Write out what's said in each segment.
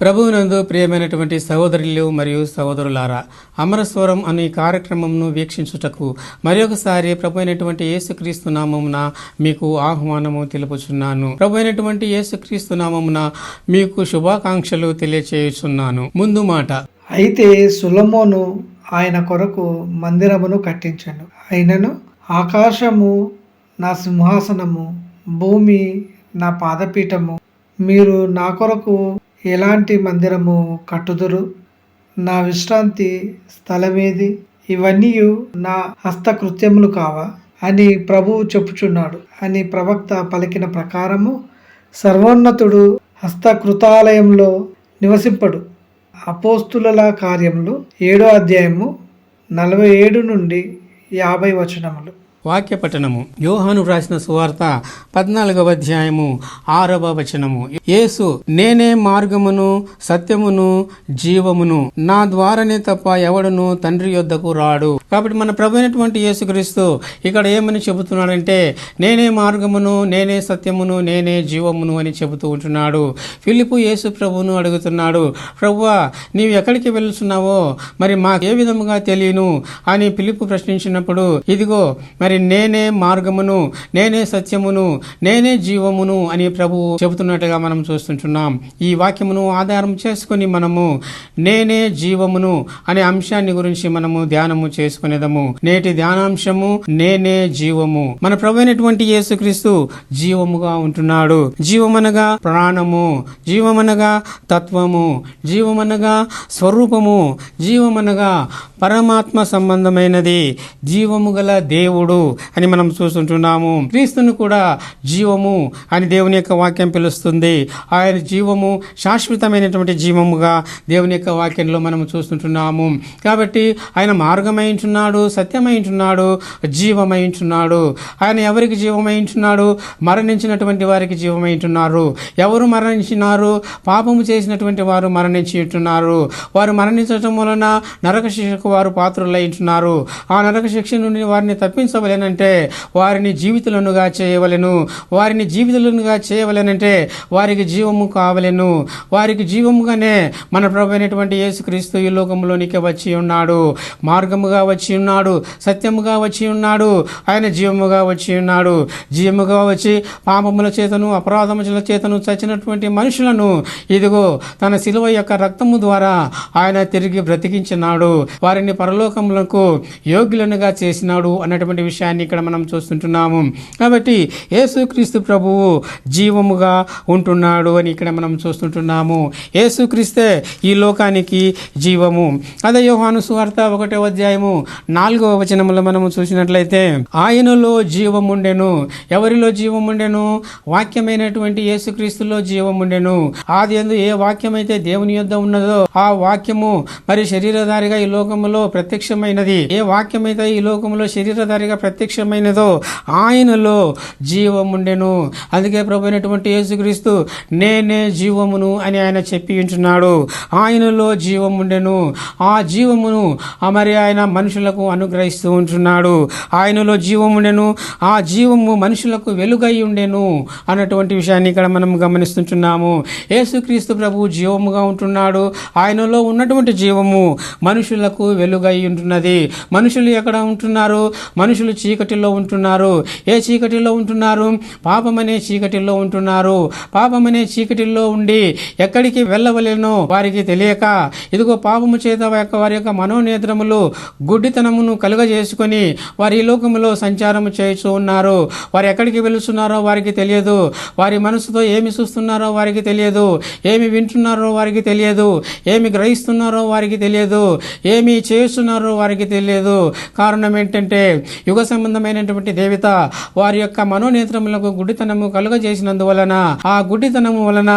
ప్రభువునందు ప్రియమైనటువంటి సహోదరులు మరియు సహోదరులారా, అమరస్వరం అనే కార్యక్రమంను వీక్షించుటకు మరి ఒకసారి ప్రభు అయినటువంటి యేసుక్రీస్తు నామమున మీకు ఆహ్వానము తెలుపుచున్నాను. ప్రభు అయినటువంటి యేసుక్రీస్తు నామమున మీకు శుభాకాంక్షలు తెలియచేయుచున్నాను. ముందు మాట, అయితే సొలొమోను ఆయన కొరకు మందిరమును కట్టించెను. అయినను ఆకాశము నా సింహాసనము, భూమి నా పాదపీఠము. మీరు నా కొరకు ఎలాంటి మందిరము కట్టుదురు? నా విశ్రాంతి స్థలమేది? ఇవన్నీ నా హస్తకృత్యములు కావా అని ప్రభువు చెప్పుచున్నాడు అని ప్రవక్త పలికిన ప్రకారము సర్వోన్నతుడు హస్తకృతాలయంలో నివసింపడు. అపోస్తుల కార్యములు 7వ అధ్యాయము 47 నుండి 50 వచనములు. వాక్య పఠనము. యోహాను రాసిన సువార్త 14వ అధ్యాయము 6వ వచనము. యేసు, నేనే మార్గమును సత్యమును జీవమును, నా ద్వారానే తప్ప ఎవడును తండ్రి యొద్దకు రాడు. కాబట్టి మన ప్రభు అయినటువంటి యేసుక్రీస్తు ఇక్కడ ఏమని చెబుతున్నాడంటే, నేనే మార్గమును, నేనే సత్యమును, నేనే జీవమును అని చెబుతూ ఉంటున్నాడు. ఫిలిప్పు యేసు ప్రభువును అడుగుతున్నాడు, ప్రభువా, నీవు ఎక్కడికి వెళ్తున్నావో మరి మాకు ఏ విధముగా తెలియను అని ఫిలిప్పు ప్రశ్నించినప్పుడు, ఇదిగో మరి నేనే మార్గమును, నేనే సత్యమును, నేనే జీవమును అని ప్రభువు చెబుతున్నట్టుగా మనం చూస్తుంటున్నాం. ఈ వాక్యమును ఆధారం చేసుకుని మనము నేనే జీవమును అనే అంశాన్ని గురించి మనము ధ్యానము చేసుకునేదము. నేటి ధ్యానాంశము నేనే జీవము. మన ప్రభు అయినటువంటి యేసుక్రీస్తు జీవముగా ఉంటున్నాడు. జీవమనగా ప్రాణము, జీవమనగా తత్వము, జీవమనగా స్వరూపము, జీవమనగా పరమాత్మ సంబంధమైనది, జీవము గల దేవుడు అని మనం చూస్తుంటున్నాము. క్రీస్తును కూడా జీవము అని దేవుని యొక్క వాక్యం పిలుస్తుంది. ఆయన జీవము శాశ్వతమైనటువంటి జీవముగా దేవుని యొక్క వాక్యంలో మనం చూస్తుంటున్నాము. కాబట్టి ఆయన మార్గమైంటున్నాడు, సత్యమైంటున్నాడు, జీవమైంటున్నాడు. ఆయన ఎవరికి జీవమైంటున్నాడు? మరణించినటువంటి వారికి జీవమైంటున్నారు. ఎవరు మరణించినారు? పాపము చేసినటువంటి వారు మరణించి ఉంటున్నారు. వారు మరణించటం వలన నరక శిక్షకు వారు పాత్రులైంటున్నారు. ఆ నరక శిక్ష నుండి వారిని తప్పించవలెనంటే వారిని జీవితులనుగా చేయవలెను. వారిని జీవితులనుగా చేయవలెనంటే వారికి జీవము కావలెను. వారికి జీవముగానే మన ప్రభు అయినటువంటి యేసుక్రీస్తు ఈ లోకంలోనికి వచ్చి ఉన్నాడు. మార్గముగా వచ్చి ఉన్నాడు, సత్యముగా వచ్చి ఉన్నాడు, ఆయన జీవముగా వచ్చి ఉన్నాడు. జీవముగా వచ్చి పాపముల చేతను అపరాధముల చేతను చచ్చినటువంటి మనుషులను ఇదిగో తన శిలువ యొక్క రక్తము ద్వారా ఆయన తిరిగి బ్రతికించినాడు. వారిని పరలోకములకు యోగ్యులనుగా చేసినాడు అన్నటువంటి విషయాన్ని ఇక్కడ మనం చూస్తుంటున్నాము. కాబట్టి యేసుక్రీస్తు ప్రభువు జీవముగా ఉంటున్నాడు అని ఇక్కడ మనం చూస్తుంటున్నాము. యేసుక్రీస్తే ఈ లోకానికి జీవము. అదే యోహాను సువార్త 1వ అధ్యాయము 4వ వచనములో మనము చూసినట్లయితే, ఆయనలో జీవముండెను. ఎవరిలో జీవముండెను? వాక్యమైనటువంటి యేసుక్రీస్తులో జీవముండెను. ఆది యందు ఏ వాక్యమైతే దేవుని యొద్ద ఉన్నదో ఆ వాక్యము మరి శరీరధారిగా ఈ లోకములో ప్రత్యక్షమైనది. ఏ వాక్యమైతే ఈ లోకములో శరీరధారిగా ప్రత్యక్షమైనదో ఆయనలో జీవముండెను. అందుకే ప్రభు అయినటువంటి యేసుక్రీస్తు నేనే జీవమును అని ఆయన చెప్పి ఉంటున్నాడు. ఆయనలో జీవముండెను. ఆ జీవమును మరి ఆయన మనుషులకు అనుగ్రహిస్తూ ఉంటున్నాడు. ఆయనలో జీవముండెను, ఆ జీవము మనుషులకు వెలుగై ఉండెను అన్నటువంటి విషయాన్ని ఇక్కడ మనం గమనిస్తుంటున్నాము. యేసుక్రీస్తు ప్రభువు జీవముగా ఉంటున్నాడు. ఆయనలో ఉన్నటువంటి జీవము మనుషులకు వెలుగై ఉంటున్నది. మనుషులు ఎక్కడ ఉంటున్నారు? మనుషులు చీకటిలో ఉంటున్నారు. ఏ చీకటిలో ఉంటున్నారు? పాపమనే చీకటిలో ఉంటున్నారు. పాపమనే చీకటిలో ఉండి ఎక్కడికి వెళ్ళవలేనో వారికి తెలియక ఇదిగో పాపము చేత వారి యొక్క మనోనేత్రములు గుడ్డితనమును కలుగజేసుకొని వారి ఈ లోకములో సంచారము చేస్తూ ఉన్నారు. వారు ఎక్కడికి వెళుతున్నారో వారికి తెలియదు. వారి మనసుతో ఏమి చూస్తున్నారో వారికి తెలియదు. ఏమి వింటున్నారో వారికి తెలియదు. ఏమి గ్రహిస్తున్నారో వారికి తెలియదు. ఏమి చేస్తున్నారో వారికి తెలియదు. కారణం ఏంటంటే యుగ సంబంధమైనటువంటి దేవత వారి యొక్క మనోనేత్రములకు గుడ్డితనము కలుగజేసినందువలన ఆ గుడ్డితనము వలన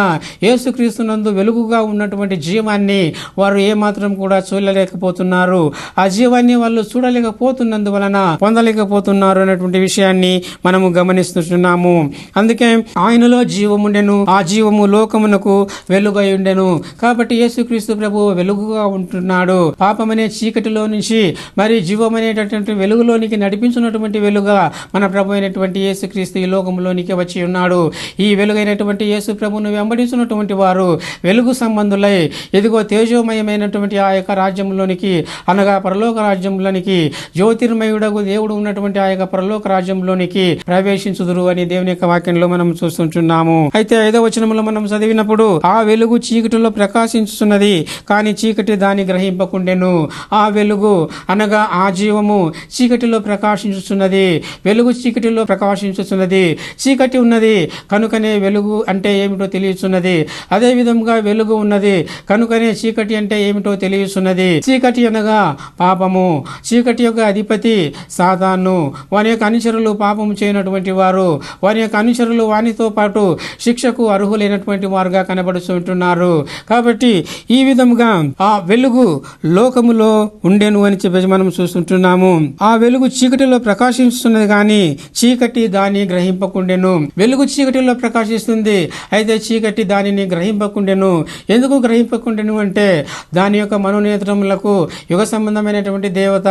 యేసుక్రీస్తునందు వెలుగుగా ఉన్నటువంటి జీవాన్ని వారు ఏమాత్రం కూడా చూడలేకపోతున్నారు. ఆ జీవాన్ని వాళ్ళు చూడలేకపోతున్నందువలన పొందలేకపోతున్నారు అన్నటువంటి విషయాన్ని మనము గమనిస్తున్నాము. అందుకే ఆయనలో జీవముండెను, ఆ జీవము లోకమునకు వెలుగై ఉండెను. కాబట్టి యేసుక్రీస్తు ప్రభు వెలుగుగా ఉంటున్నాడు. పాపమనే చీకటిలో నుంచి మరి జీవమనేటటువంటి వెలుగులోనికి నడిపించిన వెలిగించుచున్నటువంటి వెలుగా మన ప్రభు అయినటువంటి యేసుక్రీస్తు ఈ లోకంలోనికి వచ్చి ఉన్నాడు. ఈ వెలుగైనటువంటి యేసు ప్రభువును వెంబడించినటువంటి వారు వెలుగు సంబంధులై ఇదిగో తేజోమయమైనటువంటి ఆ యొక్క రాజ్యంలోనికి, అనగా పరలోక రాజ్యంలోనికి, జ్యోతిర్మయుడగు దేవుడు ఉన్నటువంటి ఆ యొక్క పరలోక రాజ్యంలోనికి ప్రవేశించుదురు అని దేవుని యొక్క వాక్యంలో మనం చూస్తుంటున్నాము. అయితే 5వ వచనంలో మనం చదివినప్పుడు ఆ వెలుగు చీకటిలో ప్రకాశించుచున్నది, కానీ చీకటి దాన్ని గ్రహింపకుండెను. ఆ వెలుగు అనగా ఆ జీవము చీకటిలో ప్రకాశించుచున్నది. వెలుగు చీకటిలో ప్రకాశించుచున్నది. చీకటి ఉన్నది కనుకనే వెలుగు అంటే ఏమిటో తెలియచున్నది. అదే విధంగా వెలుగు ఉన్నది కనుకనే చీకటి అంటే ఏమిటో తెలియచున్నది. చీకటి అనగా పాపము. చీకటి యొక్క అధిపతి సాతాను. వాని యొక్క అనుచరులు పాపము చేయనటువంటి వారు. వారి యొక్క అనుచరులు వానితో పాటు శిక్షకు అర్హులైనటువంటి వారుగా కనబడుతుంటున్నారు. కాబట్టి ఈ విధముగా ఆ వెలుగు లోకములో ఉండెను అని చెప్పేసి మనం చూస్తుంటున్నాము. ఆ వెలుగు చీకటిలో ప్రకాశిస్తున్నది కానీ చీకటి దాన్ని గ్రహింపకుండెను. వెలుగు చీకటిలో ప్రకాశిస్తుంది, అయితే చీకటి దానిని గ్రహింపకుండెను. ఎందుకు గ్రహింపకుండెను అంటే దాని యొక్క మనోనేత్రములకు యుగ సంబంధమైనటువంటి దేవత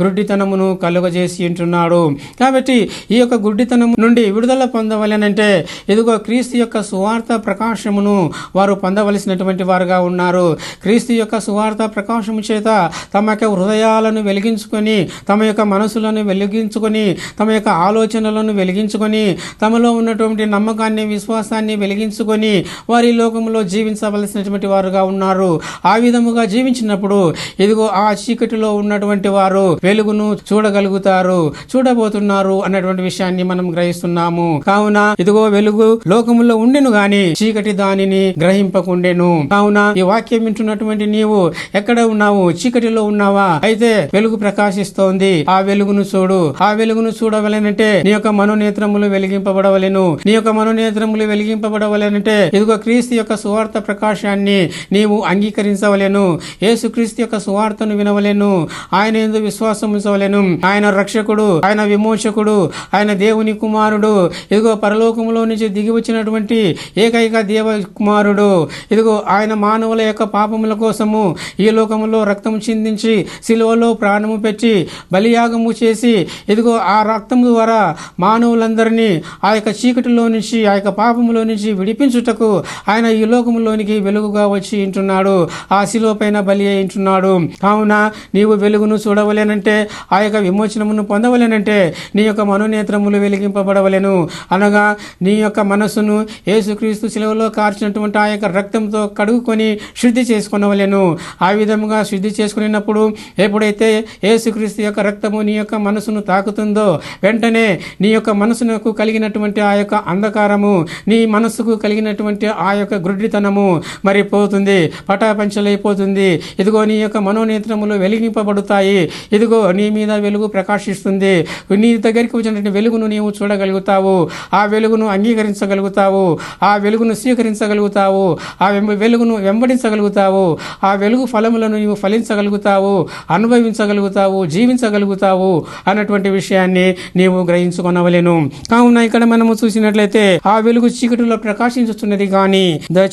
గుడ్డితనమును కలుగజేసి ఉంటున్నాడు. కాబట్టి ఈ యొక్క గుడ్డితనం నుండి విడుదల పొందవలెనంటే ఇదిగో క్రీస్తు యొక్క సువార్త ప్రకాశమును వారు పొందవలసినటువంటి వారుగా ఉన్నారు. క్రీస్తు యొక్క సువార్త ప్రకాశము చేత తమ యొక్క హృదయాలను వెలిగించుకొని, తమ యొక్క మనసులను వెలిగించుకొని, తమ యొక్క ఆలోచనలను వెలిగించుకొని, తమలో ఉన్నటువంటి నమ్మకాన్ని, విశ్వాసాన్ని వెలిగించుకొని వారి లోకంలో జీవించవలసినటువంటి వారుగా ఉన్నారు. ఆ విధముగా జీవించినప్పుడు ఇదిగో ఆ చీకటిలో ఉన్నటువంటి వారు వెలుగును చూడగలుగుతారు, చూడబోతున్నారు అన్నటువంటి విషయాన్ని మనం గ్రహిస్తున్నాము. కావున ఇదిగో వెలుగు లోకములో ఉండెను గాని చీకటి దానిని గ్రహింపకుండెను. కావున ఈ వాక్యం వింటున్నటువంటి నీవు ఎక్కడ ఉన్నావు? చీకటిలో ఉన్నావా? అయితే వెలుగు ప్రకాశిస్తోంది. ఆ వెలుగును చూడు. ఆ వెలుగును చూడవలెనంటే నీ యొక్క మనోనేత్రములు వెలిగింపబడవలెను. నీ యొక్క మనోనేత్రములు వెలిగింపబడవలెనంటే ఇదిగో క్రీస్తు యొక్క సువార్త ప్రకాశాన్ని నీవు అంగీకరించవలెను. యేసుక్రీస్తు యొక్క సువార్తను వినవలెను. ఆయన యందు విశ్వాసం ఉంచవలెను. ఆయన రక్షకుడు, ఆయన విమోచకుడు, ఆయన దేవుని కుమారుడు. ఇదిగో పరలోకములో నుంచి దిగి వచ్చినటువంటి ఏకైక దేవ కుమారుడు. ఇదిగో ఆయన మానవుల యొక్క పాపముల కోసము ఈ లోకములో రక్తము చిందించి సిలువలో ప్రాణము పెట్టి బలియాగము చేసి ఇదిగో ఆ రక్తము ద్వారా మానవులందరినీ ఆ యొక్క చీకటిలో నుంచి, ఆ యొక్క పాపములో నుంచి విడిపించుటకు ఆయన ఈ లోకములోనికి వెలుగుగా వచ్చి ఉంటున్నాడు. ఆ శిలువ పైన బలి అయి ఉంటున్నాడు. కావున నీవు వెలుగును చూడవలేనంటే, ఆ యొక్క విమోచనమును పొందవలేనంటే నీ యొక్క మనోనేత్రములు వెలిగింపబడవలెను. అనగా నీ యొక్క మనస్సును యేసుక్రీస్తు శిలువలో కార్చినటువంటి ఆ యొక్క రక్తంతో కడుగుకొని శుద్ధి చేసుకొనవలెను. ఆ విధముగా శుద్ధి చేసుకున్నప్పుడు ఎప్పుడైతే యేసుక్రీస్తు యొక్క రక్తము నీ యొక్క మనసును తాకుతుందో వెంటనే నీ యొక్క మనసునకు కలిగినటువంటి ఆ యొక్క అంధకారము, నీ మనస్సుకు కలిగినటువంటి ఆ యొక్క గుడ్డితనము మరి పోతుంది, పటాపంచలైపోతుంది. ఇదిగో నీ యొక్క మనోనేత్రములు వెలిగింపబడుతాయి. ఇదిగో నీ మీద వెలుగు ప్రకాశిస్తుంది. నీ దగ్గరికి వచ్చినటువంటి వెలుగును నీవు చూడగలుగుతావు. ఆ వెలుగును అంగీకరించగలుగుతావు. ఆ వెలుగును స్వీకరించగలుగుతావు. ఆ వెలుగును వెంబడించగలుగుతావు. ఆ వెలుగు ఫలములను నీవు ఫలించగలుగుతావు, అనుభవించగలుగుతావు, జీవించగలుగుతావు అన్నటువంటి విషయాన్ని నీవు గ్రహించుకొనవలెను. కావున ఇక్కడ మనము చూసినట్లయితే ఆ వెలుగు చీకటిలో ప్రకాశించుతున్నది కానీ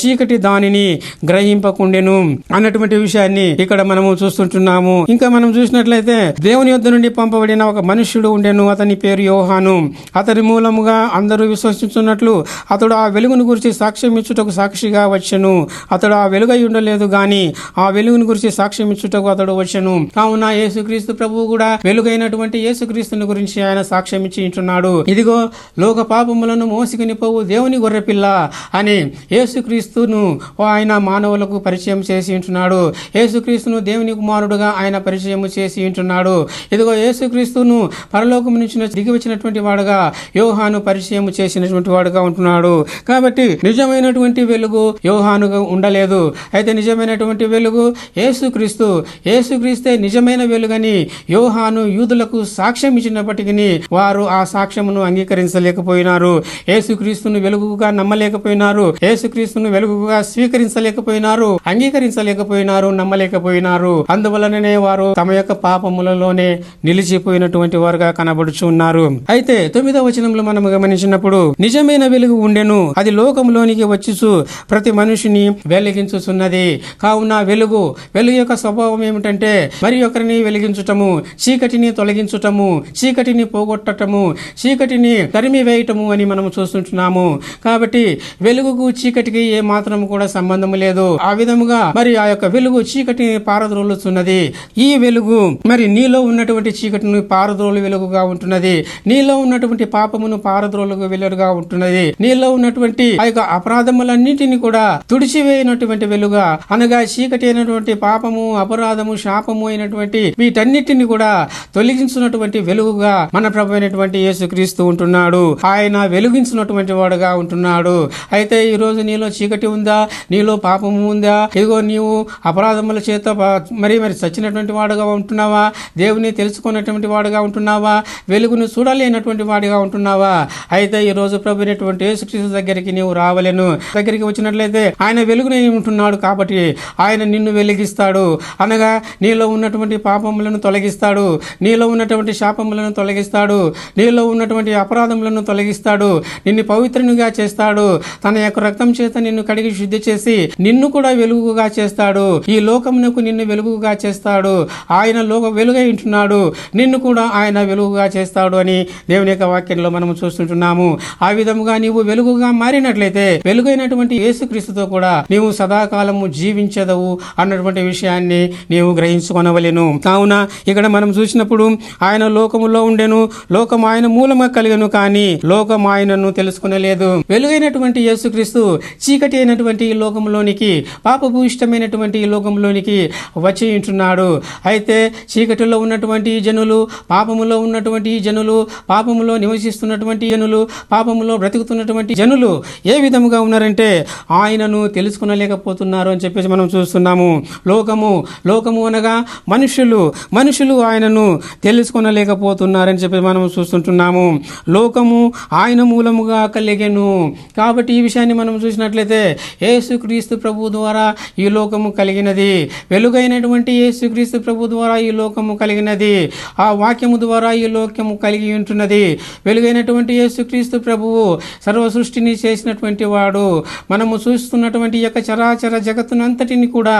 చీకటి దానిని గ్రహింపకుండెను అన్నటువంటి విషయాన్ని ఇక్కడ మనము చూస్తుంటున్నాము. ఇంకా మనం చూసినట్లయితే దేవుని యొద్ద నుండి పంపబడిన ఒక మనుష్యుడు ఉండెను. అతని పేరు యోహాను. అతని మూలముగా అందరూ విశ్వసించున్నట్లు అతడు ఆ వెలుగును గురించి సాక్ష్యం ఇచ్చుటకు సాక్షిగా వచ్చెను. అతడు ఆ వెలుగై ఉండలేదు గాని ఆ వెలుగును గురించి సాక్ష్యం ఇచ్చుటకు అతడు వచ్చెను. కావున యేసుక్రీస్తు ప్రభువు కూడా వెలుగైనటువంటి యేసుక్రీస్తుని గురించి ఆయన సాక్ష్యం ఇచ్చి ఉంటున్నాడు. ఇదిగో లోక పాపములను మోసుకుని పోవు దేవుని గొర్రెపిల్ల అని యేసుక్రీస్తును ఆయన మానవులకు పరిచయం చేసి ఉంటున్నాడు. యేసుక్రీస్తును దేవుని కుమారుడుగా ఆయన పరిచయం చేసి ఉంటున్నాడు. ఇదిగో యేసుక్రీస్తును పరలోకం నుంచి దిగి వచ్చినటువంటి వాడుగా యోహాను పరిచయం చేసినటువంటి వాడుగా ఉంటున్నాడు. కాబట్టి నిజమైనటువంటి వెలుగు యోహానుగా ఉండలేదు. అయితే నిజమైనటువంటి వెలుగు యేసుక్రీస్తు. యేసుక్రీస్తే నిజమైన వెలుగని యోహాను యూదులకు సాక్ష్యం ఇచ్చినప్పటికీ వారు ఆ సాక్ష్యమును అంగీకరించలేకపోయినారు. యేసుక్రీస్తును వెలుగుగా నమ్మలేకపోయినారు. యేసుక్రీస్తును వెలుగుగా స్వీకరించలేకపోయినారు, అంగీకరించలేకపోయినారు, నమ్మలేకపోయినారు. అందువలననే వారు తమ యొక్క పాపములలోనే నిలిచిపోయినటువంటి వారుగా కనబడుచున్నారు. అయితే 9వ వచనంలో మనం గమనించినప్పుడు నిజమైన వెలుగు ఉండెను, అది లోకంలోనికి వచ్చుచు ప్రతి మనిషిని వెలిగించుచున్నది. కావున వెలుగు యొక్క స్వభావం ఏమిటంటే మరి ఒకరిని వెలిగించుటము, చీకటిని తొలగించుటము, తొలగించటము, చీకటిని పోగొట్టటము, చీకటిని తరిమి వేయటము అని మనం చూస్తుంటున్నాము. కాబట్టి వెలుగుకు చీకటికి ఏ మాత్రం కూడా సంబంధం లేదు. ఆ విధముగా మరి ఆ యొక్క వెలుగు చీకటిని పారద్రోలుతున్నది. ఈ వెలుగు మరి నీలో ఉన్నటువంటి చీకటిని పారద్రోలు వెలుగుగా ఉంటున్నది. నీలో ఉన్నటువంటి పాపమును పారద్రోలుగా వెలుగుగా ఉంటున్నది. నీలో ఉన్నటువంటి ఆ యొక్క అపరాధములన్నింటినీ కూడా తుడిచివేయనటువంటి వెలుగా, అనగా చీకటి అయినటువంటి పాపము, అపరాధము, శాపము అయినటువంటి వీటన్నిటిని కూడా తొలగించినటువంటి వెలుగుగా మన ప్రభు అయినటువంటి యేసుక్రీస్తు ఉంటున్నాడు. ఆయన వెలిగించినటువంటి వాడుగా ఉంటున్నాడు. అయితే ఈ రోజు నీలో చీకటి ఉందా? నీలో పాపము ఉందా? ఇదిగో నీవు అపరాధముల చేత మరి చచ్చినటువంటి వాడుగా ఉంటున్నావా? దేవుని తెలుసుకున్నటువంటి వాడుగా ఉంటున్నావా? వెలుగును చూడలేనటువంటి వాడిగా ఉంటున్నావా? అయితే ఈ రోజు ప్రభు అయినటువంటి యేసుక్రీస్తు దగ్గరికి నీవు రావలెను. దగ్గరికి వచ్చినట్లయితే ఆయన వెలుగునే ఉంటున్నాడు కాబట్టి ఆయన నిన్ను వెలిగిస్తాడు. అనగా నీలో ఉన్నటువంటి పాపములను తొలగిస్తాడు, నీలో ఉన్నటువంటి శాపములను తొలగిస్తాడు, నీలో ఉన్నటువంటి అపరాధములను తొలగిస్తాడు, నిన్ను పవిత్రునిగా చేస్తాడు. తన యొక్క రక్తం చేత నిన్ను కడిగి శుద్ధి చేసి నిన్ను కూడా వెలుగుగా చేస్తాడు. ఈ లోకమునకు నిన్ను వెలుగుగా చేస్తాడు. ఆయన వెలుగై ఉంటున్నాడు, నిన్ను కూడా ఆయన వెలుగుగా చేస్తాడు అని దేవుని యొక్క వాక్యంలో మనం చూస్తుంటున్నాము. ఆ విధముగా నీవు వెలుగుగా మారినట్లయితే వెలుగైనటువంటి యేసుక్రీస్తుతో కూడా నీవు సదాకాలము జీవించదవు అన్నటువంటి విషయాన్ని నీవు గ్రహించుకొనవలెను. కావున ఇక్కడ మనం చూసినప్పుడు ఆయన లోకములో ఉండెను, లోకం ఆయన మూలముగా కలిగెను, కానీ లోకం ఆయనను తెలుసుకొనలేదు. వెలుగైనటువంటి యేసుక్రీస్తు చీకటి అయినటువంటి ఈ లోకంలోనికి, పాపపు ఇష్టమైనటువంటి ఈ లోకంలోనికి వచ్చి ఉంటున్నాడు. అయితే చీకటిలో ఉన్నటువంటి జనులు, పాపములో ఉన్నటువంటి జనులు, పాపములో నివసిస్తున్నటువంటి జనులు, పాపములో బ్రతుకుతున్నటువంటి జనులు ఏ విధముగా ఉన్నారంటే ఆయనను తెలుసుకొనలేకపోతున్నారు అని చెప్పేసి మనం చూస్తున్నాము. లోకము అనగా మనుషులు ఆయనను తెలుసుకొనలేకపోతున్నారని చెప్పి మనం చూస్తుంటున్నాము. లోకము ఆయన మూలముగా కలిగెను. కాబట్టి ఈ విషయాన్ని మనం చూసినట్లయితే యేసుక్రీస్తు ప్రభు ద్వారా ఈ లోకము కలిగినది. వెలుగైనటువంటి యేసుక్రీస్తు ప్రభు ద్వారా ఈ లోకము కలిగినది. ఆ వాక్యము ద్వారా ఈ లోకము కలిగి ఉంటున్నది. వెలుగైనటువంటి యేసుక్రీస్తు ప్రభువు సర్వ సృష్టిని చేసినటువంటి వాడు. మనము చూస్తున్నటువంటి యొక్క చరాచర జగత్తునంతటిని కూడా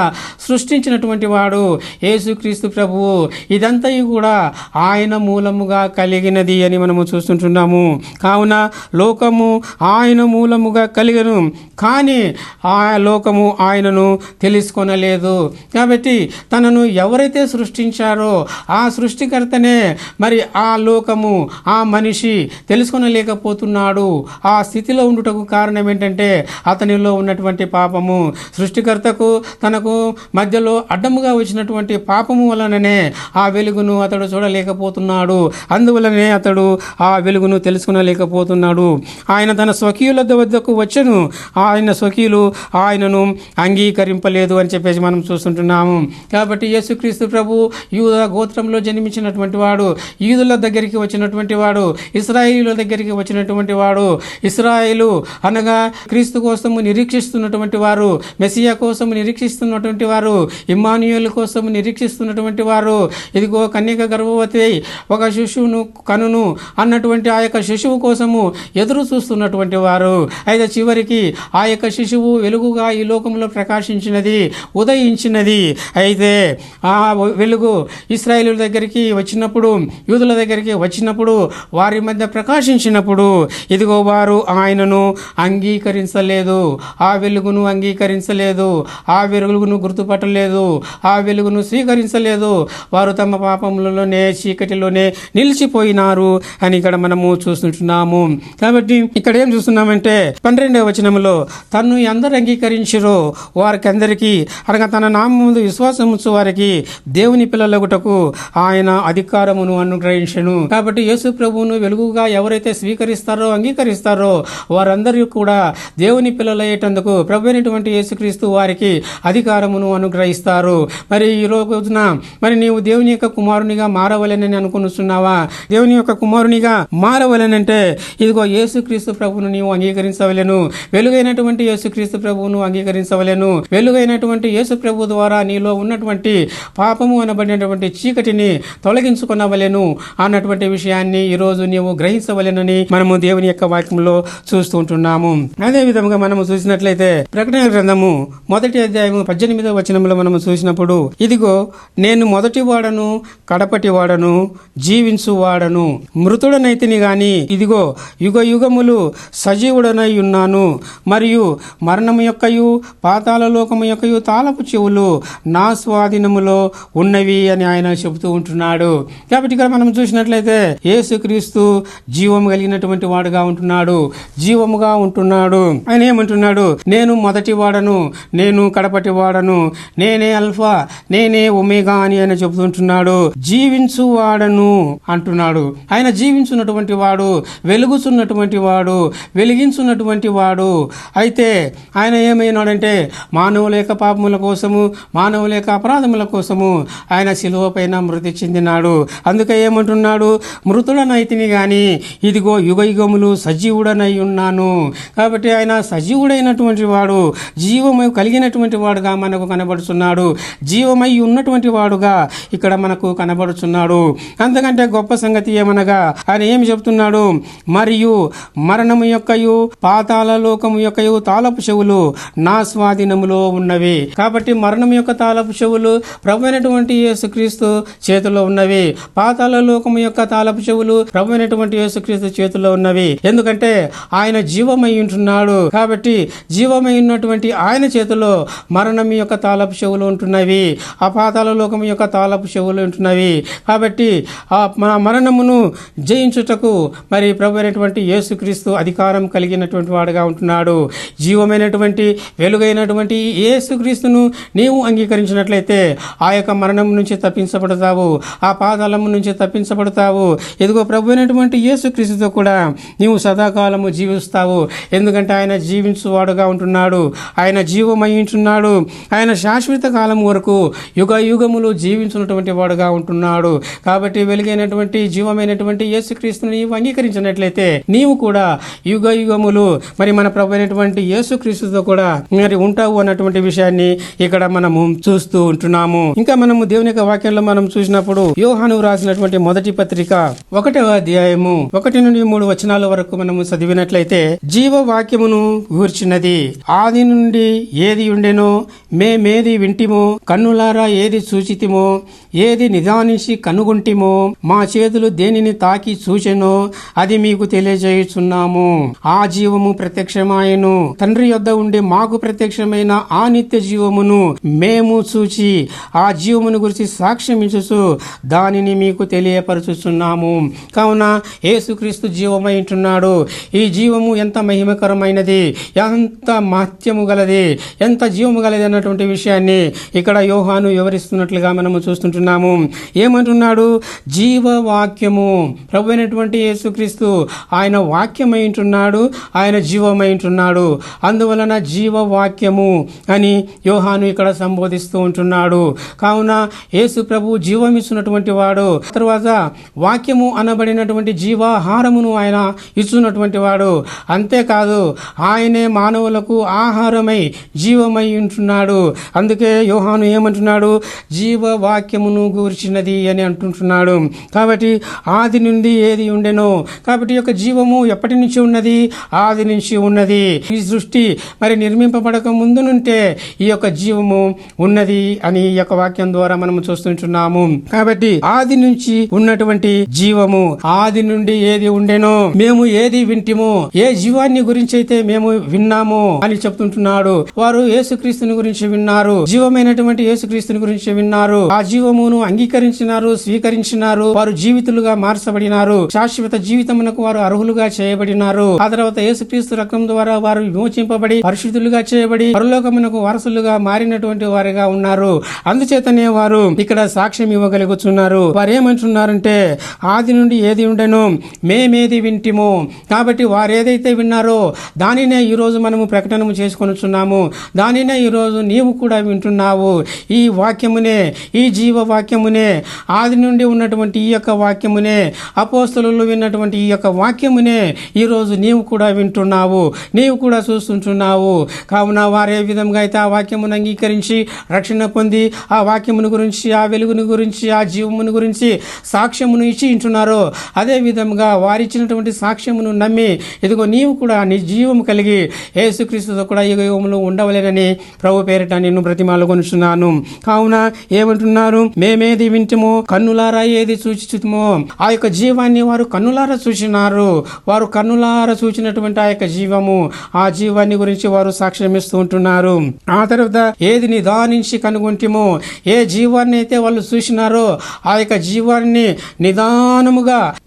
సృష్టించినటువంటి వాడు యేసుక్రీస్తు ప్రభువు. ఇదంతా కూడా ఆయన మూలముగా కలిగినది అని మనము చూస్తుంటున్నాము. కావున లోకము ఆయన మూలముగా కలిగను, కానీ ఆ లోకము ఆయనను తెలుసుకొనలేదు. కాబట్టి తనను ఎవరైతే సృష్టించారో ఆ సృష్టికర్తనే మరి ఆ లోకము, ఆ మనిషి తెలుసుకొనలేకపోతున్నాడు. ఆ స్థితిలో ఉండుటకు కారణం ఏంటంటే అతనిలో ఉన్నటువంటి పాపము. సృష్టికర్తకు తనకు మధ్యలో అడ్డముగా వచ్చినటువంటి పాపము వలననే ఆ వెలుగును అతడు చూడలేకపోతున్నాడు. అందువలనే అతడు ఆ వెలుగును తెలుసుకొనలేకపోతున్నాడు. ఆయన తన స్వకీయుల వద్దకు వచ్చెను, ఆయన స్వకీయులు ఆయనను అంగీకరింపలేదు అని చెప్పేసి మనం చూస్తుంటున్నాము. కాబట్టి యేసుక్రీస్తు ప్రభు యూద గోత్రంలో జన్మించినటువంటి వాడు, యూదుల దగ్గరికి వచ్చినటువంటి వాడు, ఇశ్రాయేలుల దగ్గరికి వచ్చినటువంటి వాడు. ఇశ్రాయేలు అనగా క్రీస్తు కోసము నిరీక్షిస్తున్నటువంటి వారు, మెస్సియా కోసము నిరీక్షిస్తున్నటువంటి వారు, ఇమ్మానుయేలు కోసము నిరీక్షిస్తున్నటువంటి వారు. ఇదిగో కన్యక గర్భవతి ఒక శిశువును కనును అన్నటువంటి ఆ యొక్క శిశువు కోసము ఎదురు చూస్తున్నటువంటి వారు. అయితే చివరికి ఆ యొక్క శిశువు వెలుగుగా ఈ లోకంలో ప్రకాశించినది, ఉదయించినది. అయితే ఆ వెలుగు ఇశ్రాయేలుల దగ్గరికి వచ్చినప్పుడు, యూదుల దగ్గరికి వచ్చినప్పుడు, వారి మధ్య ప్రకాశించినప్పుడు ఇదిగో వారు ఆయనను అంగీకరించలేదు, ఆ వెలుగును అంగీకరించలేదు, ఆ వెలుగును గుర్తుపట్టలేదు, ఆ వెలుగును స్వీకరించలేదు. వారు తమ పాపములలోనే చీకటిలోనే నిలిచిపోయినారు అని ఇక్కడ మనము చూస్తుంటున్నాము. కాబట్టి ఇక్కడ ఏం చూస్తున్నామంటే 12వ వచనంలో తన్ను ఎందరు అంగీకరించిరో వారికి అందరికీ, అనగా తన నామముందు విశ్వాసం ఉంచు వారికి దేవుని పిల్లలగుటకు ఆయన అధికారమును అనుగ్రహించెను. కాబట్టి యేసు ప్రభువును వెలుగుగా ఎవరైతే స్వీకరిస్తారో, అంగీకరిస్తారో వారందరూ కూడా దేవుని పిల్లలయ్యేటందుకు ప్రభు అయినటువంటి యేసుక్రీస్తు వారికి అధికారమును అనుగ్రహిస్తారు. మరి ఈ రోజున మరి నీవు దేవుని యొక్క కుమారునిగా మారవలెనని అనుకుంటున్నావా? దేవుని యొక్క కుమారునిగా మారవలెనంటే ఇదిగో యేసుక్రీస్తు ప్రభువును నీవు అంగీకరించవలెను. వెలుగైనటువంటి యేసుక్రీస్తు ప్రభువును అంగీకరించవలెను. వెలుగైనటువంటి యేసు ప్రభు ద్వారా నీలో ఉన్నటువంటి పాపము అనబడినటువంటి చీకటిని తొలగించుకొనవలెను అన్నటువంటి విషయాన్ని ఈరోజు నీవు గ్రహించవలెనని మనము దేవుని యొక్క వాక్యంలో చూస్తూ ఉంటున్నాము. అదే విధంగా మనము చూసినట్లయితే ప్రకటన గ్రంథము 1వ అధ్యాయము 18వ వచనంలో మనము చూసినప్పుడు ఇదిగో నేను మొదటి వాడను కడపటి వాడను, జీవించువాడను, మృతుడనైతిని గాని ఇదిగో యుగ యుగములు సజీవుడనై ఉన్నాను, మరియు మరణము యొక్కయు పాతాళ లోకము యొక్కయు తాళపు చెవులు నా స్వాధీనములో ఉన్నవి అని ఆయన చెబుతూ ఉంటున్నాడు. కాబట్టి ఇక్కడ మనం చూసినట్లయితే యేసుక్రీస్తు జీవము కలిగినటువంటి వాడుగా ఉంటున్నాడు, జీవముగా ఉంటున్నాడు. ఆయన ఏమంటున్నాడు? నేను మొదటి వాడను, నేను కడపటి వాడను, నేనే అల్ఫా, నేనే ఒమేగా అని ఆయన చెబుతుంటున్నాడు. జీవించు వాడను అంటున్నాడు. ఆయన జీవించున్నటువంటి వాడు, వెలుగుచున్నటువంటి వాడు, వెలిగించున్నటువంటి వాడు. అయితే ఆయన ఏమైనాడంటే మానవుల యొక్క పాపముల కోసము, మానవుల యొక్క అపరాధముల కోసము ఆయన శిలువ పైన మృతి చెందినాడు. అందుకే ఏమంటున్నాడు? మృతుడనైతిని గాని ఇదిగో యుగ యుగములు సజీవుడనై ఉన్నాను. కాబట్టి ఆయన సజీవుడైనటువంటి వాడు, జీవము కలిగినటువంటి వాడుగా మనకు కనబడుచున్నాడు, జీవమై ఉన్నటువంటి వాడుగా ఇక్కడ మనకు కనబడుచున్నాడు. అంతకంటే గొప్ప సంగతి ఏమనగా ఆయన ఏమి చెప్తున్నాడు? మరియు మరణము యొక్కయు పాతాళ లోకము యొక్కయు తాళపు చెవులు నా స్వాధీనములో ఉన్నవి. కాబట్టి మరణం యొక్క తాళపు చెవులు ప్రభు అయినటువంటి యేసుక్రీస్తు చేతిలో ఉన్నవి. పాతాళ లోకము యొక్క తాళపు చెవులు ప్రభు అయినటువంటి యేసుక్రీస్తు చేతిలో ఉన్నవి. ఎందుకంటే ఆయన జీవమై ఉంటున్నాడు. కాబట్టి జీవమై ఉన్నటువంటి ఆయన చేతిలో మరణం యొక్క తాళపు చెవులు ఉంటున్నవి, ఆ పాతాళ లోకము యొక్క తాళపు చెవులు ఉంటున్నవి. కాబట్టి ఆ మరణమును జయించుటకు మరి ప్రభు అయినటువంటి యేసుక్రీస్తు అధికారం కలిగినటువంటి వాడుగా ఉంటున్నాడు. జీవమైనటువంటి వెలుగైనటువంటి యేసుక్రీస్తును నీవు అంగీకరించినట్లయితే ఆ యొక్క మరణం నుంచి తప్పించబడతావు, ఆ పాతాళము నుంచి తప్పించబడతావు. ఇదిగో ప్రభు అయినటువంటి యేసుక్రీస్తుతో కూడా నీవు సదాకాలము జీవిస్తావు. ఎందుకంటే ఆయన జీవించువాడుగా ఉంటున్నాడు, ఆయన జీవమై ఉంటున్నాడు, ఆయన శాశ్వత కాలం వరకు యుగ యుగములు జీవించున్నటువంటి వాడుగా ఉంటున్నాడు. కాబట్టి వెలుగైనటువంటి జీవమైనటువంటి యేసుక్రీస్తుని నీవు అంగీకరించినట్లయితే నీవు కూడా యుగ యుగములు మరి మన ప్రభు అయినటువంటి యేసుక్రీస్తుతో కూడా మరి ఉంటావు అన్నటువంటి విషయాన్ని ఇక్కడ మనము చూస్తూ ఉంటున్నాము. ఇంకా మనము దేవుని యొక్క వాక్యంలో మనం చూసినప్పుడు యోహాను రాసినటువంటి మొదటి పత్రిక 1వ అధ్యాయము 1 నుండి 3 వచనాల వరకు మనము చదివినట్లయితే, జీవ వాక్యమును గూర్చినది ఆది నుండి ఏది ఉండెనో మేమేది వింటిమో, కన్నులారా ఏది చూచితిమో, ఏది నిదానించి కనుగొంటిమో, మా చేతులు దేనిని తాకి చూచెనో అది మీకు తెలియజేయుచున్నాము. ఆ జీవము ప్రత్యక్షమాయెను, తండ్రి యొద్ద ఉండి మాకు ప్రత్యక్షమైన ఆ నిత్య జీవమును మేము చూచి ఆ జీవమును గురించి సాక్ష్యం ఇచ్చుచు దానిని మీకు తెలియపరచుచున్నాము. కావున యేసుక్రీస్తు జీవమై ఉంటున్నాడు. ఈ జీవము ఎంత మహిమకరమైనది, ఎంత మహత్యము గలది, ఎంత జీవము గలది అన్నటువంటి విషయాన్ని ఇక్కడ యోహాను వివరిస్తున్నట్లుగా మనము చూస్తుంటున్నాము. ఏమంటున్నాడు? జీవవాక్యము ప్రభు అయినటువంటి యేసుక్రీస్తు ఆయన వాక్యమై ఉంటున్నాడు, ఆయన జీవమై ఉంటున్నాడు. అందువలన జీవవాక్యము అని యోహాను ఇక్కడ సంబోధిస్తూ ఉంటున్నాడు. కావున యేసు ప్రభు జీవమిస్తున్నటువంటి వాడు, తర్వాత వాక్యము అనబడినటువంటి జీవాహారమును ఆయన ఇస్తున్నటువంటి వాడు. అంతేకాదు ఆయనే మానవులకు ఆహారమై జీవమై ఉంటున్నాడు. అందుకే యోహాను ఏమంటున్నాడు? జీవవాక్యమును గూర్చినది అని అంటుంటున్నాడు. కాబట్టి ఆది నుండి ఏది ఉండెనో, కాబట్టి యొక్క జీవము ఎప్పటి నుంచి ఉన్నది? ఆది నుంచి ఉన్నది. ఈ సృష్టి మరి నిర్మింపబడక ముందు నుంటే ఈ యొక్క జీవము ఉన్నది అని ఈ యొక్క వాక్యం ద్వారా మనం చూస్తుంటున్నాము. కాబట్టి ఆది నుంచి ఉన్నటువంటి జీవము, ఆది నుండి ఏది ఉండెనో మేము ఏది వింటిమో, ఏ జీవాన్ని గురించి అయితే మేము విన్నామో అని చెప్తుంటున్నాడు. వారు యేసుక్రీస్తుని గురించి విన్నారు, జీవమైనటువంటి యేసుక్రీస్తుని గురించి విన్నారు, ఆ జీవమును అంగీకరించినారు, స్వీకరించినారు, వారు జీవితులుగా మార్చబడినారు, శాశ్వత జీవితమునకు వారు అర్హులుగా చేయబడినారు. ఆ తర్వాత యేసుక్రీస్తు రక్తం ద్వారా వారు విమోచింపబడి పరిశుద్ధులుగా చేయబడి పరలోకమునకు వారసులుగా మారినటువంటి వారిగా ఉన్నారు. అందుచేతనే వారు ఇక్కడ సాక్ష్యం ఇవ్వగలుగుతున్నారు. వారు ఏమంటున్నారంటే ఆది నుండి ఏది ఉండెనో మేమేది వింటిమో. కాబట్టి వారు ఏదైతే విన్నారో దానినే ఈరోజు మనము ప్రకటనము చేసుకొనుచున్నాము, దానినే ఈరోజు నీవు కూడా వింటున్నావు. ఈ వాక్యమునే, ఈ జీవ వాక్యమునే, ఆది నుండి ఉన్నటువంటి ఈ యొక్క వాక్యమునే, అపోస్తలులు విన్నటువంటి ఈ యొక్క వాక్యమునే ఈరోజు నీవు కూడా వింటున్నావు, నీవు కూడా చూస్తుంటున్నావు. కావున వారు ఏ విధంగా అయితే ఆ వాక్యమును అంగీకరించి రక్షణ పొంది ఆ వాక్యమును గురించి, ఆ వెలుగును గురించి, ఆ జీవమును గురించి సాక్ష్యమును ఇచ్చి ఉంటున్నారో అదే విధంగా వారిచ్చినటువంటి సాక్ష్యమును నమ్మి ఇదిగో నీవు కూడా నీ జీవము కలిగి యేసుక్రీస్తుతో కూడా యుగ యుగములు ఉండవలేనని ప్రభు పేరిట నిన్ను బ్రతిమాలుకొనుచున్నాను. కావున ఏమంటున్నారు? మేమేది వింటమో, కన్నులారా కన్నులారా ఏది చూచుచుమో ఆ యొక్క జీవాన్ని వారు కన్నులారా చూసినారు. వారు కన్నులారా చూచినటువంటి ఆ యొక్క జీవము, ఆ జీవాన్ని గురించి వారు సాక్ష్యం ఇస్తూ ఉంటున్నారు. ఆ తర్వాత ఏది నిదానించి కనుగొంటిమో, ఏ జీవాన్ని అయితే వాళ్ళు చూసినారో ఆ యొక్క జీవాన్ని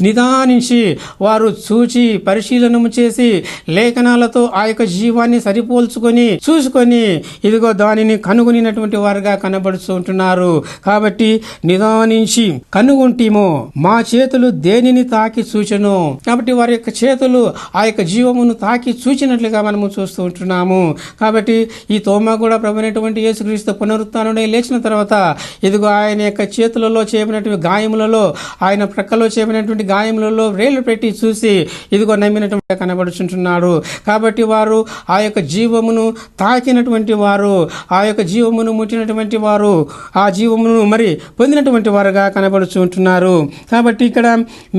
నిదానించి వారు చూచి పరిశీలనము చేసి లేఖనాలతో ఆ యొక్క జీవాన్ని సరిపోల్చుకొని చూసుకొని ఇదిగో దానిని కనుగొనినటువంటి వారుగా కనబడుతూ ఉంటున్నారు. కాబట్టి నిదానించి కనుగొంటిమో మా చేతులు దేనిని తాకి చూచెను. కాబట్టి వారి యొక్క చేతులు ఆ యొక్క జీవమును తాకి చూచినట్లుగా మనము చూస్తూ ఉంటున్నాము. కాబట్టి ఈ తోమా కూడా ప్రభువైనటువంటి యేసుక్రీస్తు పునరుత్థానుడై లేచిన తర్వాత ఇదిగో ఆయన యొక్క చేతులలో చేయబడినటువంటి గాయములలో, ఆయన ప్రక్కలో చేయబడినటువంటి గాయములలో వేలు పెట్టి చూసి ఇదిగో నమ్మినటువంటి కనబడుచుంటున్నాడు. కాబట్టి వారు ఆ యొక్క జీవమును తాకినటువంటి వారు, ఆ యొక్క జీవమును ముట్టినటువంటి వారు, ఆ జీవమును మరి పొందినటువంటి వారుగా కనబడుచు ఉంటున్నారు. కాబట్టి ఇక్కడ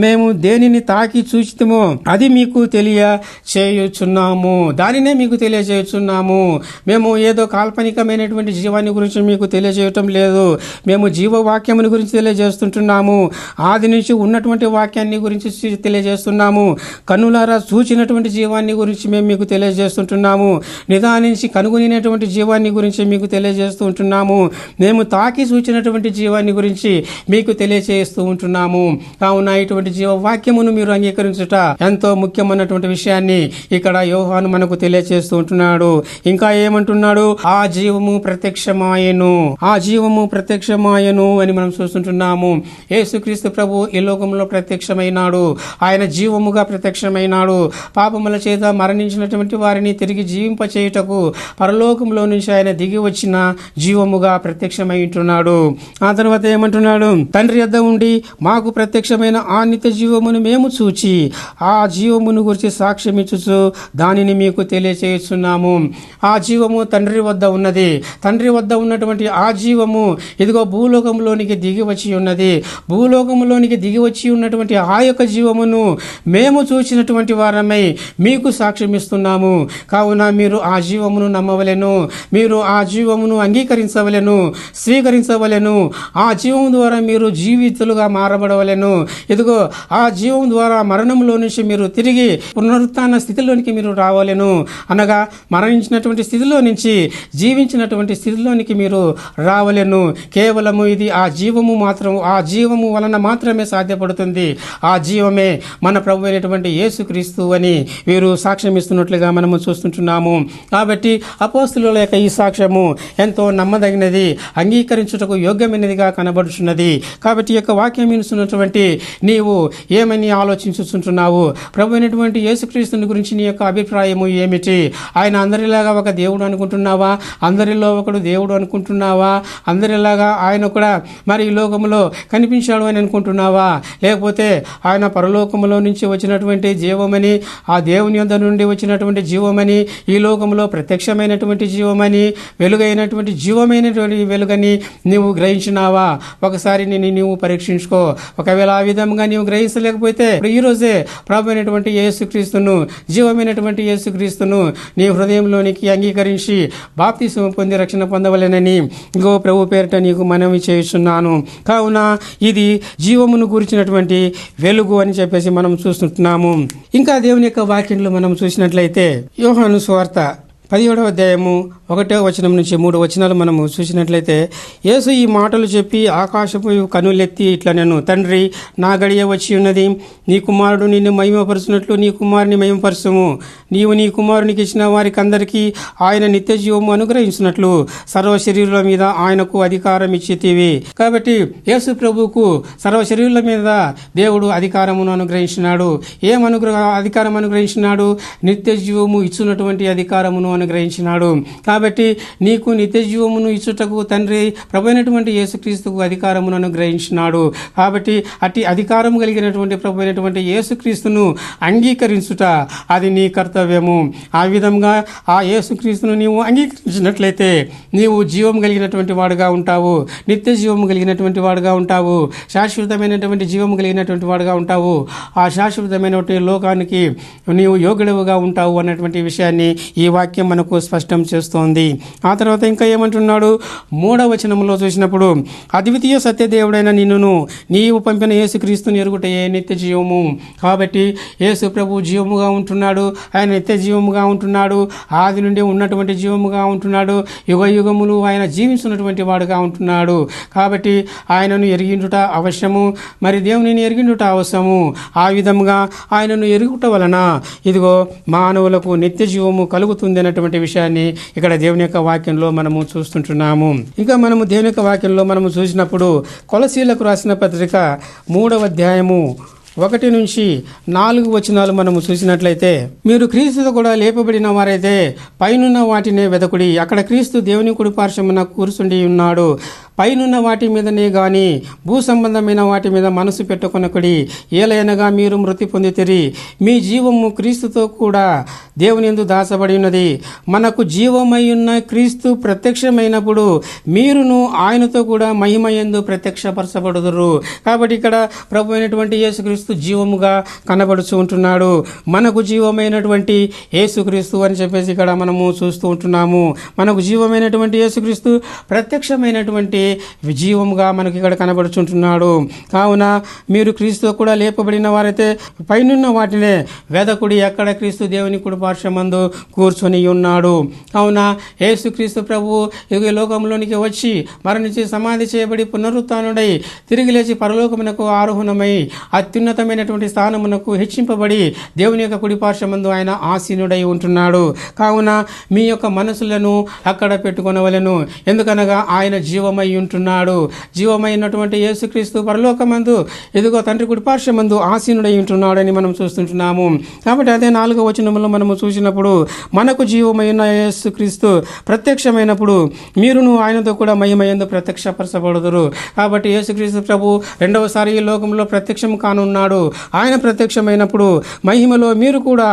మేము దేనిని తాకి చూచితమో అది మీకు తెలియచేయుచున్నాము, దానినే మీకు తెలియజేయుచున్నాము. మేము ఏదో కాల్పనికమైనటువంటి జీవాన్ని గురించి మీకు తెలియజేయటం లేదు. మేము జీవవాక్యముని గురించి తెలియజేస్తుంటున్నాము. ఆది నుంచి ఉన్నటువంటి వాక్యాన్ని గురించి తెలియజేస్తున్నాము. కన్నులారా చూచినటువంటి జీవాన్ని గురించి మేము మీకు తెలియజేస్తుంటున్నాము. నిదానించి కనుగొనినటువంటి జీవాన్ని గురించి మీకు తెలియజేస్తూ ఉంటున్నాము. మేము తాకి చూచినటువంటి జీవాన్ని గురించి మీకు తెలియజేస్తూ ఉంటున్నాము. కావున ఇటువంటి జీవవాక్యమును మీరు అంగీకరించుట ఎంతో ముఖ్యమైనటువంటి విషయాన్ని ఇక్కడ యోహాను మనకు తెలియజేస్తూ ఉంటున్నాడు. ఇంకా ఏమంటున్నాడు? ఆ జీవము ప్రత్యక్షమాయెను, ఆ జీవము ప్రత్యక్షమాయెను అని మనం చూస్తుంటున్నాము. యేసుక్రీస్తు ప్రభు ఈ లోకంలో ప్రత్యక్షమైనాడు. ఆయన జీవముగా ప్రత్యక్షమైనాడు. పాపముల చేత మరణించినటువంటి వారిని తిరిగి జీవింప చేయుటకు పరలోకంలో నుంచి ఆయన దిగి వచ్చిన జీవముగా ప్రత్యక్షమై ఉంటున్నాడు. ఆ తర్వాత ఏమంటున్నాడు? తండ్రి యొద్ద ఉండి మాకు ప్రత్యక్షమైన ఆ నిత్య జీవమును మేము చూచి ఆ జీవమును గురించి సాక్ష్యం ఇచ్చుచు దానిని మీకు తెలియచేస్తున్నాము. ఆ జీవము తండ్రి వద్ద ఉన్నది. తండ్రి వద్ద ఉన్నటువంటి ఆ జీవము ఇదిగో భూలోకంలోనికి దిగి వచ్చి ఉన్నది. భూలోకంలోనికి దిగి వచ్చి ఉన్నటువంటి ఆ యొక్క జీవమును మేము చూసినటువంటి వారమై మీకు సాక్ష్యం ఇస్తున్నాము. కావున మీరు ఆ జీవమును నమ్మవలెను, మీరు ఆ జీవమును అంగీకరించవలెను, స్వీకరించవలెను. ఆ జీవం ద్వారా మీరు జీవితులుగా మారబడవలెను. ఇదిగో ఆ జీవం ద్వారా మరణంలో నుంచి మీరు తిరిగి పునరుత్థాన స్థితిలోనికి మీరు రావలెను. అనగా మరణించినటువంటి స్థితిలో నుంచి జీవించినటువంటి స్థితిలోనికి మీరు రావలెను. కేవలము ఇది ఆ జీవము వలన మాత్రమే సాధ్యపడుతుంది. ఆ జీవమే మన ప్రభు అయినటువంటి యేసుక్రీస్తు అని వీరు సాక్ష్యం ఇస్తున్నట్లుగా మనము చూస్తుంటున్నాము. కాబట్టి అపోస్తుల యొక్క ఈ సాక్ష్యము ఎంతో నమ్మదగినది, అంగీకరించుటకు యోగ్యమైనదిగా కనబడుచున్నది. కాబట్టి ఈ యొక్క వాక్యం వినుచున్నటువంటి నీవు ఏమని ఆలోచించుచుంటున్నావు? ప్రభు అయినటువంటి యేసుక్రీస్తుని గురించి నీ యొక్క అభిప్రాయము ఏమిటి? ఆయన అందరిలాగా ఒక దేవుడు అనుకుంటున్నావా? అందరిలో ఒకడు దేవుడు అనుకుంటున్నావా? అందరిలాగా ఆయన కూడా మరి ఈ లోకములో కనిపించాడు అని అనుకుంటున్నావా? లేకపోతే ఆయన పరలోకములో నుంచి వచ్చినటువంటి జీవమని, ఆ దేవుని యొద్ద నుండి వచ్చినటువంటి జీవమని, ఈ లోకంలో ప్రత్యక్షమైనటువంటి జీవమని, వెలుగైనటువంటి జీవమైనటువంటి వెలుగని నీవు గ్రహించినావా? ఒకసారి నీవు పరీక్షించుకో. ఒకవేళ ఆ విధంగా నీవు గ్రహించలేకపోతే ఈ రోజే ప్రభు అయినటువంటి యేసుక్రీస్తును, జీవమైనటువంటి యేసుక్రీస్తును నీ హృదయంలోనికి అంగీకరించి బాప్తిస్మం పొంది రక్షణ పొందవలెనని ఇంకో ప్రభు పేరిట నీకు మనవి చేస్తున్నాను. కావున ఇది జీవమును గురించినటువంటి వెలుగు అని చెప్పేసి మనం చూస్తున్నాము. ఇంకా దేవుని యొక్క వాక్యంలో మనం చూసినట్లయితే యోహాను సువార్త 17వ అధ్యాయము 1వ వచనం నుంచి 3 వచనాలు మనము చూసినట్లయితే, యేసు ఈ మాటలు చెప్పి ఆకాశపు కనులెత్తి ఇట్లా నేను, తండ్రి, నా గడియ వచ్చి ఉన్నది. నీ కుమారుడు నిన్ను మహిమపరుచినట్లు నీ కుమారుని మహిమపరచుము. నీవు నీ కుమారునికి ఇచ్చిన వారికి అందరికీ ఆయన నిత్య జీవము అనుగ్రహించినట్లు సర్వ శరీరుల మీద ఆయనకు అధికారం ఇచ్చితివి. కాబట్టి యేసు ప్రభువుకు సర్వ శరీరుల మీద దేవుడు అధికారమును అనుగ్రహించినాడు. అధికారం అనుగ్రహించినాడు? నిత్య జీవము ఇచ్చినటువంటి అధికారమును అనుగ్రహించినాడు. కాబట్టి నీకు నిత్య జీవమును ఇచ్చుటకు తండ్రి ప్రభు అయినటువంటి యేసుక్రీస్తుకు అధికారమును అనుగ్రహించినాడు. కాబట్టి అట్టి అధికారం కలిగినటువంటి ప్రభు అయినటువంటి యేసుక్రీస్తును అంగీకరించుట అది నీ కర్తవ్యము. ఆ విధంగా ఆ యేసుక్రీస్తును నీవు అంగీకరించినట్లయితే నీవు జీవం కలిగినటువంటి వాడుగా ఉంటావు, నిత్య జీవము కలిగినటువంటి వాడుగా ఉంటావు, శాశ్వతమైనటువంటి జీవము కలిగినటువంటి వాడుగా ఉంటావు. ఆ శాశ్వతమైనటువంటి లోకానికి నీవు యోగ్యుడవుగా ఉంటావు అన్నటువంటి విషయాన్ని ఈ వాక్యం వాక్యం మనకు స్పష్టం చేస్తోంది. ఆ తర్వాత ఇంకా ఏమంటున్నాడు? 3వ వచనంలో చూసినప్పుడు, అద్వితీయ సత్యదేవుడైన నిన్నును నీవు పంపిన యేసుక్రీస్తుని ఎరుగుటయే నిత్య జీవము. కాబట్టి యేసు ప్రభు జీవముగా ఉంటున్నాడు, ఆయన నిత్య జీవముగా ఉంటున్నాడు, ఆది నుండి ఉన్నటువంటి జీవముగా ఉంటున్నాడు, యుగ యుగములు ఆయన జీవించినటువంటి వాడుగా ఉంటున్నాడు. కాబట్టి ఆయనను ఎరిగిండుట అవశ్యము, మరి దేవునిని ఎరిగిండుట అవసరము. ఆ విధముగా ఆయనను ఎరుగుట వలన ఇదిగో మానవులకు నిత్య జీవము కలుగుతుంది అన్నటువంటి విషయాన్ని ఇక్కడ దేవుని యొక్క వాక్యంలో మనము చూస్తుంటున్నాము. ఇంకా మనము దేవుని యొక్క వాక్యంలో మనము చూసినప్పుడు కొలసీలకు రాసిన పత్రిక 3వ అధ్యాయము 1 నుంచి 4 వచనాలు మనము చూసినట్లయితే, మీరు క్రీస్తుతో కూడా లేపబడిన వారైతే పైనున్న వాటినే వెదకుడి, అక్కడ క్రీస్తు దేవుని కుడి పార్శ్వమున కూర్చుండి ఉన్నాడు. పైనున్న వాటి మీదనే గాని భూ సంబంధమైన వాటి మీద మనసు పెట్టుకొనకుడి. ఏలైనగా మీరు మృతి పొందితిరి, మీ జీవము క్రీస్తుతో కూడా దేవుని యందు దాచబడి ఉన్నది. మనకు జీవమై ఉన్న క్రీస్తు ప్రత్యక్షమైనప్పుడు మీరును ఆయనతో కూడా మహిమ యందు ప్రత్యక్షపరచబడుదురు. కాబట్టి ఇక్కడ ప్రభు అయినటువంటి యేసుక్రీస్తు జీవముగా కనబడుచు ఉంటున్నాడు. మనకు జీవమైనటువంటి యేసుక్రీస్తు అని చెప్పేసి ఇక్కడ మనము చూస్తూ ఉంటున్నాము. మనకు జీవమైనటువంటి యేసుక్రీస్తు ప్రత్యక్షమైనటువంటి జీవముగా మనకి ఇక్కడ కనబడుచుంటున్నాడు. కావున మీరు క్రీస్తు కూడా లేపబడిన వారైతే పైనున్న వాటినే వెదకుడి, ఎక్కడ క్రీస్తు దేవుని కుడి పార్శ్వమందు కూర్చొని ఉన్నాడు. కావున యేసుక్రీస్తు ప్రభువు ఈ లోకంలోనికి వచ్చి మరణించి సమాధి చేయబడి పునరుత్థానుడై తిరిగి లేచి పరలోకమునకు ఆరోహణమై అత్యున్నతమైనటువంటి స్థానమునకు హెచ్చింపబడి దేవుని యొక్క కుడి పార్శ్వమందు ఆయన ఆసీనుడై ఉంటున్నాడు. కావున మీ యొక్క మనసులను అక్కడ పెట్టుకొనవలెను. ఎందుకనగా ఆయన జీవమై ఉంటున్నాడు. జీవమైనటువంటి యేసుక్రీస్తు పరలోకమందు ఎదుగో తండ్రి కుడి పార్శ్వమందు ఆసీనుడై ఉంటున్నాడని మనం చూస్తుంటున్నాము. కాబట్టి అదే 4వ వచనంలో మనము చూసినప్పుడు, మనకు జీవమైన యేసుక్రీస్తు ప్రత్యక్షమైనప్పుడు మీరును ఆయనతో కూడా మహిమయందు ప్రత్యక్షపరచబడుదురు. కాబట్టి యేసుక్రీస్తు ప్రభు రెండవసారి ఈ లోకంలో ప్రత్యక్షం కానున్నాడు. ఆయన ప్రత్యక్షమైనప్పుడు మహిమలో మీరు కూడా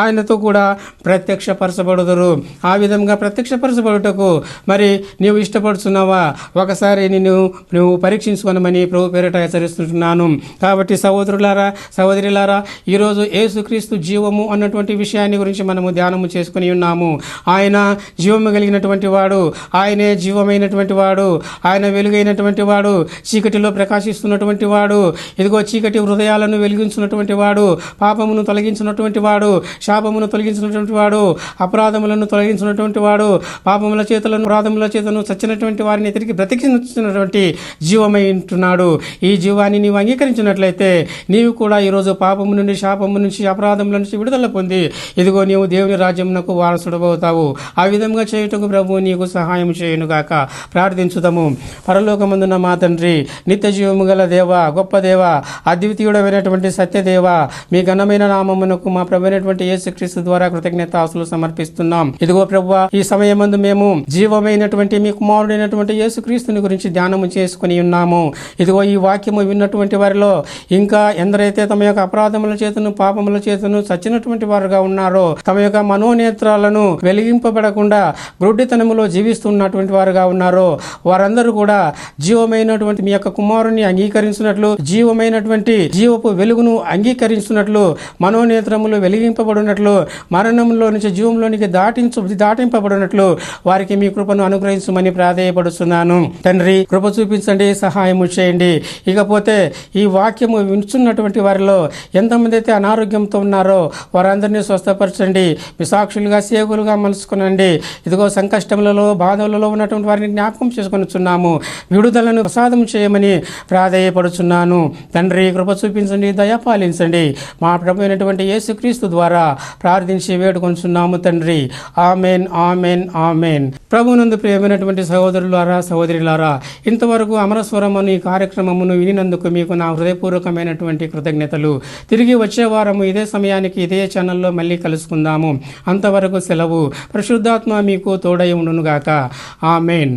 ఆయనతో కూడా ప్రత్యక్షపరచబడుదురు. ఆ విధంగా ప్రత్యక్షపరచబడుటకు మరి నీవు ఇష్టపడుతున్నావా? ఒకసారి నువ్వు పరీక్షించుకోనమని ప్రభు పేరిట హెచ్చరిస్తున్నాను. కాబట్టి సహోదరులారా, సహోదరులారా, ఈరోజు యేసుక్రీస్తు జీవము అన్నటువంటి విషయాన్ని గురించి మనము ధ్యానము చేసుకుని ఉన్నాము. ఆయన జీవము కలిగినటువంటి వాడు, ఆయనే జీవమైనటువంటి వాడు, ఆయన వెలుగైనటువంటి వాడు, చీకటిలో ప్రకాశిస్తున్నటువంటి వాడు, ఇదిగో చీకటి హృదయాలను వెలిగించినటువంటి వాడు, పాపమును తొలగించినటువంటి వాడు, శాపమును తొలగించినటువంటి వాడు, అపరాధములను తొలగించినటువంటి వాడు, పాపముల చేతులను అపరాధముల చేతను చచ్చినటువంటి వారిని తిరిగి బ్రతికించినటువంటి జీవమై ఉంటున్నాడు. ఈ జీవాన్ని నీవు అంగీకరించినట్లయితే నీవు కూడా ఈరోజు పాపము నుండి, శాపము నుంచి, అపరాధముల నుంచి విడుదల పొంది ఇదిగో నీవు దేవుని రాజ్యమునకు వారసుడవుతావు. ఆ విధంగా చేయుటకు ప్రభువు నీకు సహాయం చేయునుగాక. ప్రార్థించుదాము. పరలోకమందున్న మా తండ్రి, నిత్య జీవము గల దేవ, గొప్ప దేవ, అద్వితీయుడమైనటువంటి సత్యదేవ, మీ ఘనమైన నామమునకు మా ప్రభువైనటువంటి యేసుక్రీస్తు ద్వారా కృతజ్ఞతాస్తులు సమర్పిస్తున్నాం. ఇదిగో ప్రభువా, ఈ సమయమందు మేము జీవమైనటువంటి మీ కుమారుడైనటువంటి యేసుక్రీస్తుని గురించి ధ్యానము చేసుకుని ఉన్నాము. ఇదిగో ఈ వాక్యము విన్నటువంటి వారిలో ఇంకా ఎందరైతే తమ యొక్క అపరాధముల చేతను, పాపముల చేతను చచ్చినటువంటి వారుగా ఉన్నారో, తమ యొక్క మనోనేత్రాలను వెలిగింపబడకుండా గ్రుడ్డితనములో జీవిస్తున్నటువంటి వారుగా ఉన్నారో, వారందరూ కూడా జీవమైనటువంటి మీ యొక్క కుమారుని అంగీకరించినట్లు, జీవమైనటువంటి జీవపు వెలుగును అంగీకరించినట్లు, మనోనేత్రములు వెలిగింపబడినట్లు, మరణంలో నుంచి జీవంలోనికి దాటింపబడినట్లు వారికి మీ కృపను అనుగ్రహించమని ప్రాధేయపడుతున్నాను. తండ్రి, కృప చూపించండి, సహాయము చేయండి. ఇకపోతే ఈ వాక్యము వింటున్నటువంటి వారిలో ఎంతమంది అయితే అనారోగ్యంతో ఉన్నారో వారందరినీ స్వస్థపరచండి. మీ సాక్షులుగా, సేవకులుగా మలుచుకునండి. ఇదిగో సంకష్టములలో, బాధలలో ఉన్నటువంటి వారిని జ్ఞాపకం చేసుకొనిచున్నాము. విడుదలను ప్రసాదం చేయమని ప్రాధేయపడుచున్నాను. తండ్రి, కృప చూపించండి, దయపాలించండి. మా ప్రభు అయినటువంటి యేసుక్రీస్తు ద్వారా ప్రార్థించి వేడుకొంచున్నాము తండ్రి. Amen, amen, amen. ప్రభునందు ప్రియమైనటువంటి సహోదరులారా, సహోదరులారా, ఇంతవరకు అమరస్వరం అనే కార్యక్రమమును వినినందుకు మీకు నా హృదయపూర్వకమైనటువంటి కృతజ్ఞతలు. తిరిగి వచ్చే వారము ఇదే సమయానికి ఇదే ఛానల్లో మళ్ళీ కలుసుకుందాము. అంతవరకు సెలవు. పరిశుద్ధాత్మ మీకు తోడై ఉండునుగాక. ఆమెన్.